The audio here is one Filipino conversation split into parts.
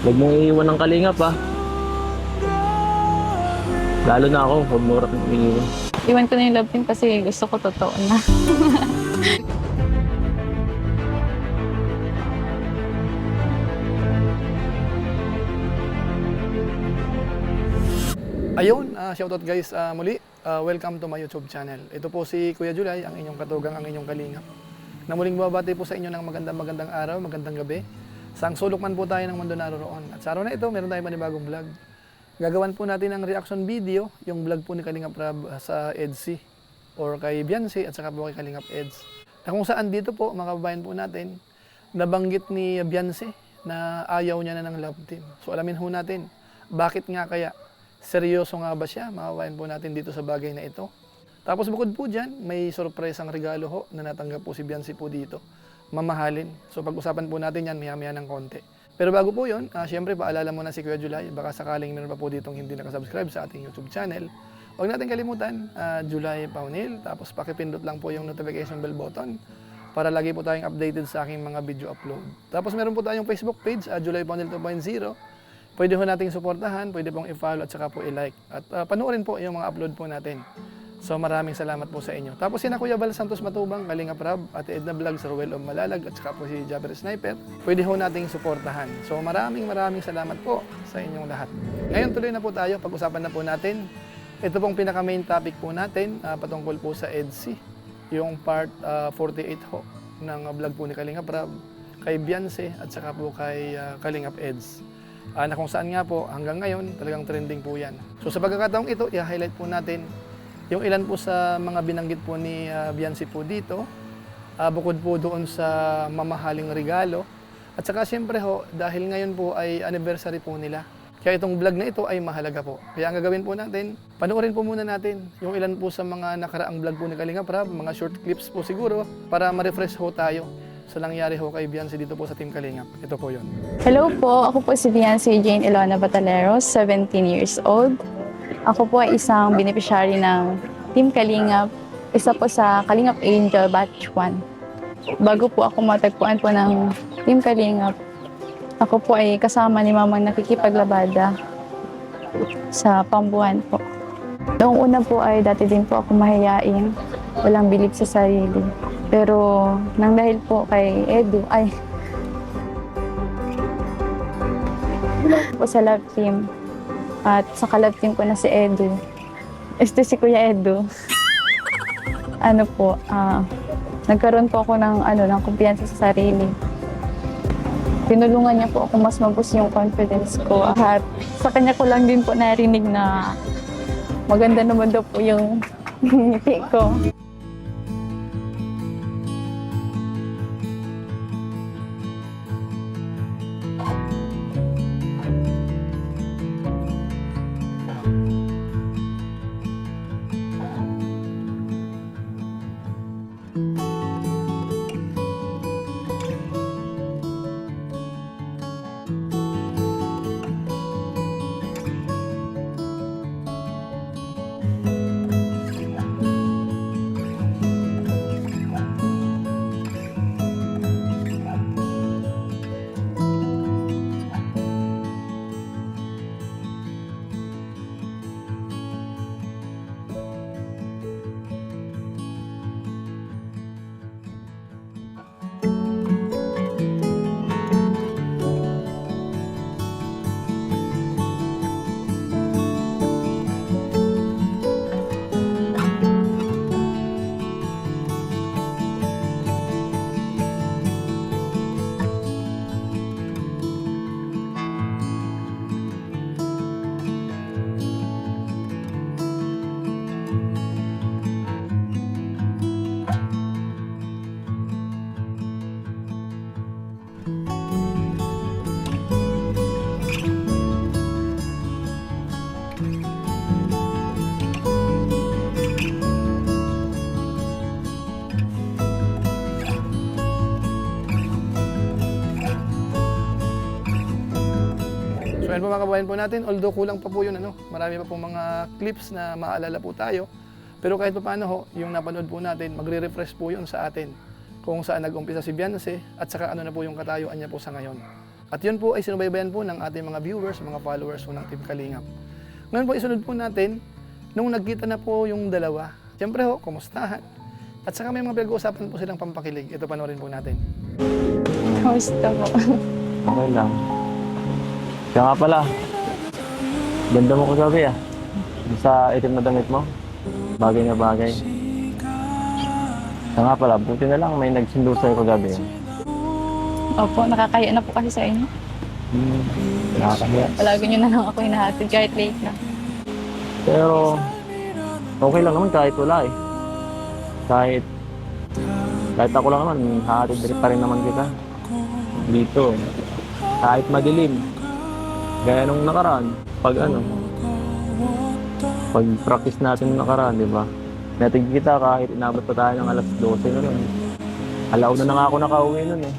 Huwag mong iiwan ng kalingap ha. Lalo na ako, huwag mo rin iiwan. Iwan ko na yung love team kasi gusto ko totoo na. Ayun, shoutout guys muli. Welcome to my YouTube channel. Ito po si Kuya Julay, ang inyong katugang, ang inyong kalingap. Na muling babati po sa inyo ng magandang araw, magandang gabi. Saang sulok man po tayo ng mundo naroon. At sa araw na ito, meron tayong panibagong vlog. Gagawan po natin ng reaction video, yung vlog po ni Kalingap Rab sa EDC or kay Beyonce at saka po kay Kalingap Eds. Na kung saan dito po, mga kababayan po natin, nabanggit ni Beyonce na ayaw niya na ng love team. So alamin ho natin, bakit nga kaya? Seryoso nga ba siya? Makawain po natin dito sa bagay na ito. Tapos bukod po dyan, may sorpresang regalo ho na natanggap po si Beyonce po dito. Mamahalin. So pag-usapan po natin yan maya-maya ng konti. Pero bago po yun, syempre paalala muna si Kuya Julay, baka sakaling meron pa po ditong hindi nakasubscribe sa ating YouTube channel. Huwag natin kalimutan, Julay Paunil, tapos pakipindot lang po yung notification bell button para lagi po tayong updated sa aking mga video upload. Tapos meron po tayong Facebook page, Julay Paunil 2.0. Pwede po nating suportahan, pwede pong i-follow at saka po i-like. At panoorin po yung mga upload po natin. So maraming salamat po sa inyo. Tapos sina Kuya Bal Santos Matubang, Kalingap Rab, Ate Edna Vlog, Sir Ruel Malalag, at saka po si Jabber Sniper. Pwede ho nating suportahan. So maraming salamat po sa inyong lahat. Ngayon tuloy na po tayo, pag-usapan na po natin. Ito pong pinaka-main topic po natin, patungkol po sa EDC. Yung part 48 ho ng vlog po ni Kalingap Rab, kay Beyonce at saka po kay Kalingap Eds. Na kung saan nga po hanggang ngayon talagang trending po yan. So sa pagkakataong ito, i-highlight po natin yung ilan po sa mga binanggit po ni Beyonce po dito, bukod po doon sa mamahaling regalo. At saka siyempre ho, dahil ngayon po ay anniversary po nila. Kaya itong vlog na ito ay mahalaga po. Kaya ang gagawin po natin, panoorin po muna natin yung ilan po sa mga nakaraang vlog po ni Kalingap Rab, mga short clips po siguro, para ma-refresh ho tayo sa nangyari ho kay Beyonce dito po sa Team Kalingap. Ito po yun. Hello po, ako po si Beyonce Jane Ilona Bataleros, 17 years old. Ako po ay isang beneficiary ng Team Kalingap, isa po sa Kalingap Angel Batch 1. Bago po ako matagpuan po ng Team Kalingap, ako po ay kasama ni mamang nakikipaglabada sa pambuhan po. Noong una po ay dati din po ako mahiyain, walang bilib sa sarili. Pero nang dahil po kay Edu, po sa love team, at sa ka-love team ko na si Edu, si Kuya Edu, nagkaroon po ako ng kumpiyansa sa sarili. Tinulungan niya po ako mas mabus yung confidence ko. At sa kanya ko lang din po narinig na maganda naman daw po yung ngiti ko. So yan po mga kababayan po natin, although kulang pa po yun, marami pa po mga clips na maalala po tayo. Pero kahit pa paano ho, yung napanood po natin, magre-refresh po yun sa atin kung saan nag-umpisa si Beyonce at saka ano na po yung katayuan niya po sa ngayon. At yun po ay sinubaybayan po ng ating mga viewers, mga followers po ng Team Kalingap. Ngayon po isunod po natin, nung nagkita na po yung dalawa, siyempre ho, kumustahan. At saka may mga pinag-uusapan po silang pampakilig. Ito panoorin po natin. Kamusta po? Okay lang. Kaya nga pala, ganda mo kagabi ah. Sa itim na damit mo. Bagay na bagay. Kaya nga pala, buti na lang may nagsindo sa'yo kagabi. Opo, nakakaya na po kasi sa inyo. Nakakaya. Palagi nyo na lang ako hinahatid kahit late na. Pero, okay lang naman kahit wala eh. Kahit ako lang naman, hahatid pa rin naman kita. Dito, kahit madilim. Gaya nung nakaraan, pag practice natin nung nakaraan, di ba? Natig kita kahit inabot pa tayo ng alas 12 na rin. Alaw na nga ako nakauwi nun eh.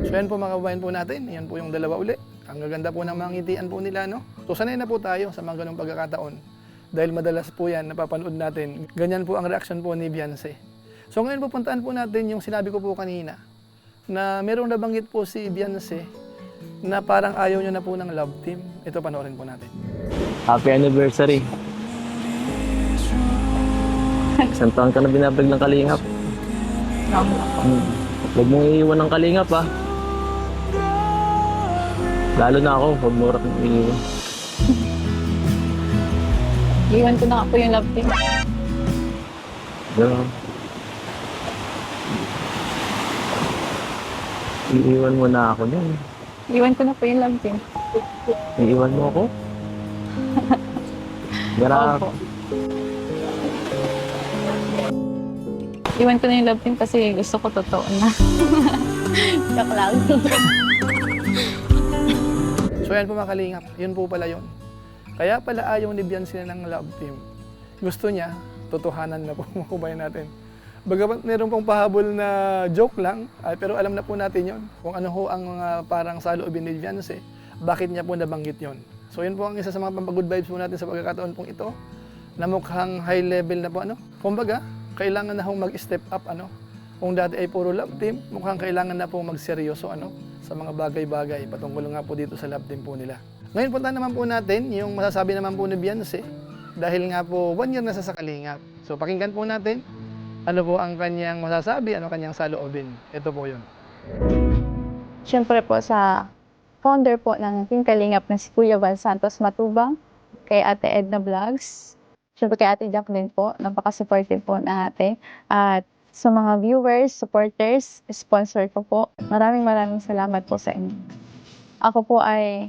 So yan po mga kababayan po natin, yan po yung dalawa uli. Ang gaganda po ng mga ngitian po nila, no? So sanay na po tayo sa mga ganong pagkakataon. Dahil madalas po yan, napapanood natin. Ganyan po ang reaction po ni Beyonce. So ngayon pupuntaan po natin yung sinabi ko po kanina, na merong nabanggit po si Beyonce na parang ayaw niya na po ng love team. Ito panoorin po natin. Happy anniversary. Isang taon ka na binabrag ng Kalingap. Huwag mong iiwan ng Kalingap ah. Lalo na ako, huwag mo rin iiwan. Iwan ko na nga po yung love team. Gano'n. Iiwan mo na ako niyan. Iwan ko na po yung love team. Iiwan mo ako? Grabe. Opo. Iwan ko na yung love team kasi gusto ko totoo na. Joke lang. So yan po mga Kalingap, yun po pala yun. Kaya pala ayaw ni Beyonce ng love team. Gusto niya, totohanan na po mga kubayan natin. Bagamat meron pong pahabol na joke lang, pero alam na po natin yon kung ano ho ang parang saloobin ni Beyonce, bakit niya po nabanggit yon. So yun po ang isa sa mga pampagood vibes po natin sa pagkakataon pong ito, na mukhang high level na po Kumbaga, kailangan na hong mag-step up Kung dati ay puro love team, mukhang kailangan na pong magseryoso sa mga bagay-bagay patungkol nga po dito sa love team po nila. Ngayon punta naman po natin yung masasabi naman po ni Beyonce dahil nga po 1 year na sa Kalingap. So pakinggan po natin ano po ang kanyang masasabi, ano kanyang saloobin. Ito po yun. Siyempre po sa founder po ng Team Kalingap na si Kuya Val Santos Matubang, kay Ate Edna Vlogs, siyempre kay Ate Jacqueline po, napaka-supportive po na ate. At sa mga viewers, supporters, sponsor ko po, maraming salamat po sa inyo. Ako po ay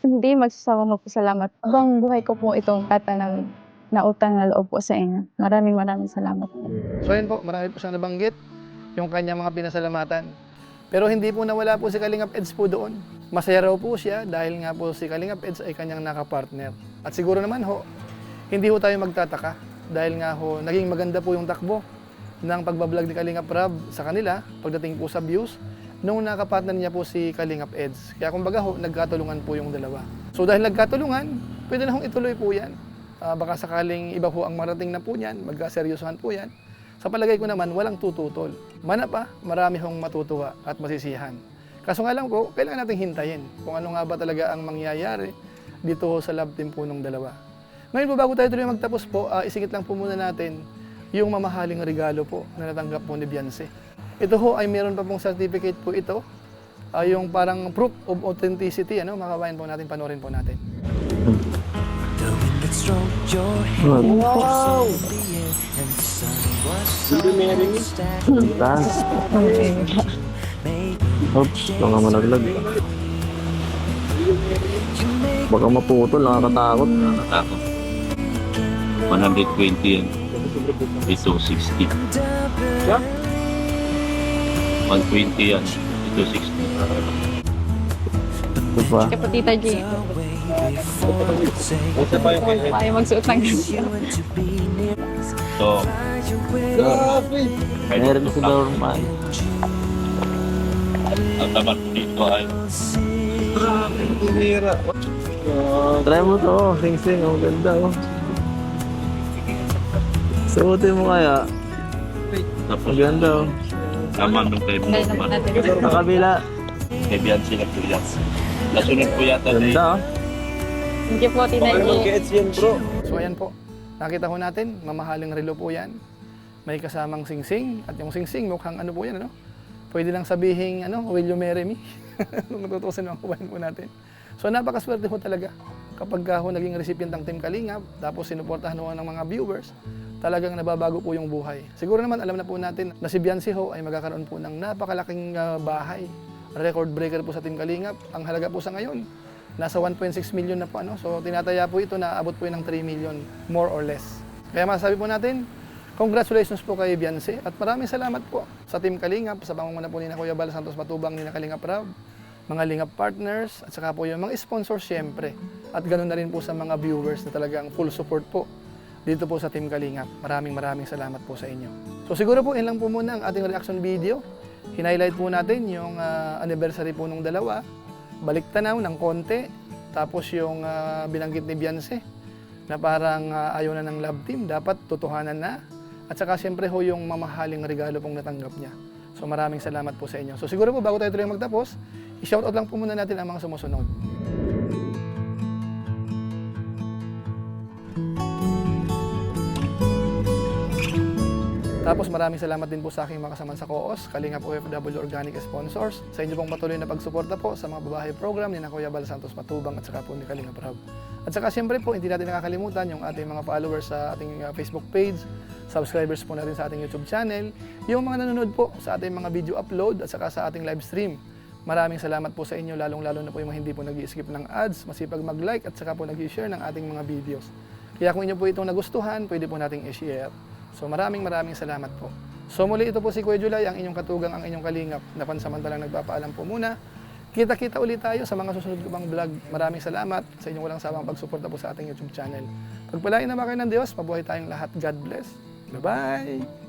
hindi magsasawa magpasalamat. Habang buhay ko po itong tatanang na utang na loob po sa inyo. Maraming salamat po. So yun po, marami po siyang nabanggit yung kanyang mga pinasalamatan. Pero hindi po nawala po si Kalingap Eds po doon. Masaya raw po siya dahil nga po si Kalingap Eds ay kanyang nakapartner. At siguro naman hindi tayo magtataka dahil nga naging maganda po yung takbo ng pagbablog ni Kalingap Rab sa kanila pagdating po sa views nung nakapartner niya po si Kalingap Eds. Kaya kumbaga nagkatulungan po yung dalawa. So dahil nagkatulungan, pwede na ituloy po yan. Baka sakaling iba ang marating na po niyan, magkaseryosohan po yan. Sa palagay ko naman, walang tututol. Mana pa, marami matutuwa at masisiyahan. Kaso nga lang kailangan nating hintayin kung ano nga ba talaga ang mangyayari dito sa love team po ng dalawa. Ngayon po, bago tayo tuloy magtapos po, isigit lang po muna natin yung mamahaling regalo po na natanggap po ni Beyonce. Ito ay meron pa pong certificate po ito, yung parang proof of authenticity, mga kabayan po natin, panoorin po natin. Wow! Oops, baka malaglag. Baka maputol, nakakatakot. 120 yan. Ito 60. 120 yan. Ito 60. Ito pa. Kaya po Tita G. Tayo magsuot ng ganyan. So, Meron si Norman. ang tamat dito ay Try mo to, sing-sing. Ang ganda, oh. Suotin mo kaya. Tapos, Ang ganda, oh. tama nung kay Ngayon naman natin. Sa kabila. Kay Biancy na po yan. Nasunod po yata na Ganda, oh. Thank you po, Tina G. So ayan po, nakita ko natin, mamahaling relo po yan. May kasamang singsing, at yung singsing mukhang ano po yan, ano? Pwede lang sabihin, ano, will you marry me? Kung tutusin ang kubahin po natin. So napakaswerte po talaga kapag ho naging recipient ng Team Kalingap, tapos sinuportahan ho ng mga viewers, talagang nababago po yung buhay. Siguro naman alam na po natin na si Biancy ho ay magkakaroon po ng napakalaking bahay. Record breaker po sa Team Kalingap. Ang halaga po sa ngayon, nasa 1.6 million na po. Ano? So tinataya po ito na abot po yun ng 3 million, more or less. Kaya masasabi po natin, congratulations po kay Biancy at maraming salamat po sa Team Kalingap, sa pamumuno po ni Kuya Bal Santos Matubang, ni Kalingap Rob, mga Lingap partners, at saka po yung mga sponsors syempre. At ganoon na rin po sa mga viewers na talagang full support po dito po sa Team Kalingap. Maraming salamat po sa inyo. So siguro po, yun lang po muna ang ating reaction video. Hinighlight po natin yung anniversary po nung dalawa, balik tanaw ng konti, tapos yung binanggit ni Biancy na parang ayaw na ng love team, dapat totohanan na. At saka siyempre ho yung mamahaling regalo pong natanggap niya. So maraming salamat po sa inyo. So siguro po bago tayo tuloy magtapos, i-shoutout lang po muna natin ang mga sumusunod. Tapos maraming salamat din po sa aking mga kasamahan sa COOS, Kalingap OFW Organic Sponsors, sa inyo pong patuloy na pagsuporta po sa mga babae program ni Kuya Bal Santos Matubang at saka po ni Kalingap Rob. At saka siyempre po, hindi natin nakakalimutan yung ating mga followers sa ating Facebook page, subscribers po natin sa ating YouTube channel, yung mga nanonood po sa ating mga video upload at saka sa ating live stream. Maraming salamat po sa inyo, lalong-lalo na po yung mga hindi po nag-i-skip ng ads, masipag mag-like at saka po nag-i-share ng ating mga videos. Kaya kung inyo po itong nagustuhan, pwede po nating i-share. So maraming salamat po. So muli ito po si Kuya Julay, ang inyong katugang, ang inyong kalingap, na pansamantalang nagpapaalam po muna. Kita-kita ulit tayo sa mga susunod ko pang vlog. Maraming salamat sa inyong walang sawang pagsuporta po sa ating YouTube channel. Pagpalain na ba kayo ng Diyos, mabuhay tayong lahat. God bless. Bye-bye!